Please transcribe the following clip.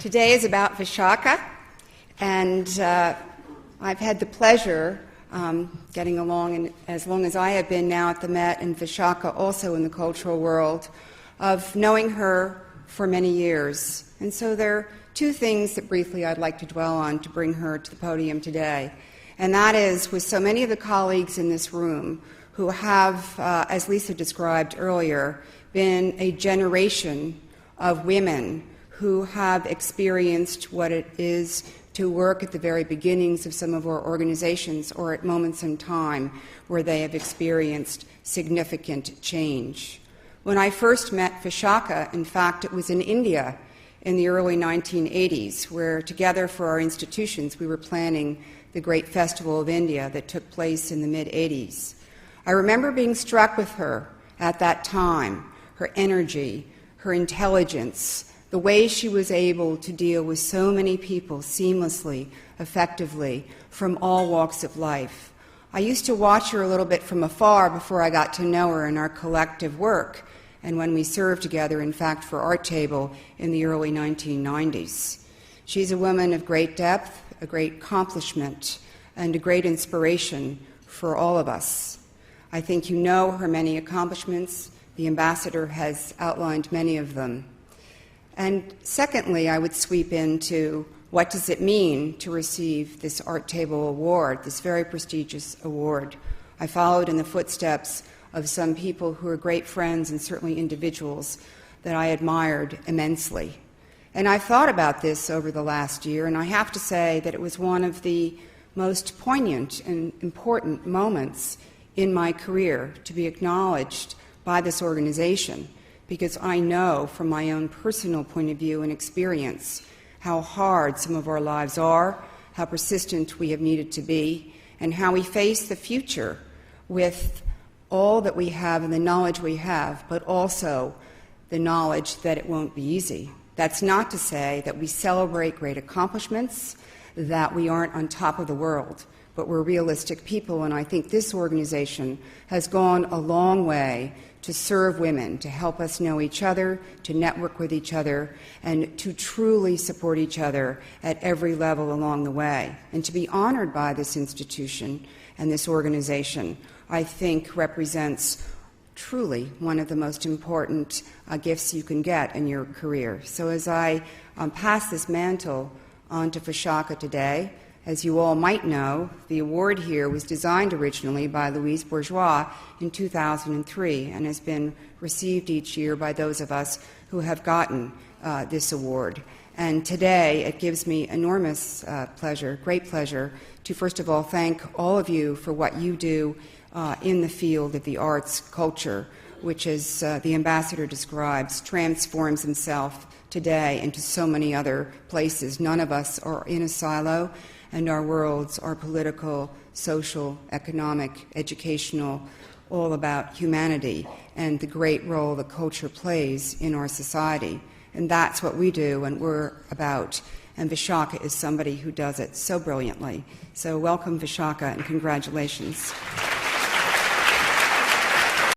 Today is about Vishaka, and I've had the pleasure, getting along and as long as I have been now at the Met, and Vishaka also in the cultural world, of knowing her for many years. And so there are two things that briefly I'd like to dwell on to bring her to the podium today. And that is, with so many of the colleagues in this room who have, as Lisa described earlier, been a generation of women who have experienced what it is to work at the very beginnings of some of our organizations or at moments in time where they have experienced significant change. When I first met Vishaka, in fact, it was in India in the early 1980s, where together for our institutions we were planning the great Festival of India that took place in the mid-80s. I remember being struck with her at that time, her energy, her intelligence, the way she was able to deal with so many people seamlessly, effectively, from all walks of life. I used to watch her a little bit from afar before I got to know her in our collective work, and when we served together, in fact, for ArtTable in the early 1990s. She's a woman of great depth, a great accomplishment, and a great inspiration for all of us. I think you know her many accomplishments. The ambassador has outlined many of them. And secondly, I would sweep into what does it mean to receive this ArtTable award, this very prestigious award. I followed in the footsteps of some people who are great friends and certainly individuals that I admired immensely. And I thought about this over the last year, and I have to say that it was one of the most poignant and important moments in my career to be acknowledged by this organization, because I know from my own personal point of view and experience how hard some of our lives are, how persistent we have needed to be, and how we face the future with all that we have and the knowledge we have, but also the knowledge that it won't be easy. That's not to say that we celebrate great accomplishments, that we aren't on top of the world, but we're realistic people, and I think this organization has gone a long way to serve women, to help us know each other, to network with each other, and to truly support each other at every level along the way. And to be honored by this institution and this organization, I think represents truly one of the most important gifts you can get in your career. So as I pass this mantle on to Vishaka today, as you all might know, the award here was designed originally by Louise Bourgeois in 2003 and has been received each year by those of us who have gotten this award. And today it gives me enormous pleasure, great pleasure, to first of all thank all of you for what you do in the field of the arts culture, which, as the ambassador describes, transforms himself today into so many other places. None of us are in a silo, and our worlds are political, social, economic, educational, all about humanity and the great role that culture plays in our society. And that's what we do and we're about. And Vishaka is somebody who does it so brilliantly. So welcome, Vishaka, and congratulations.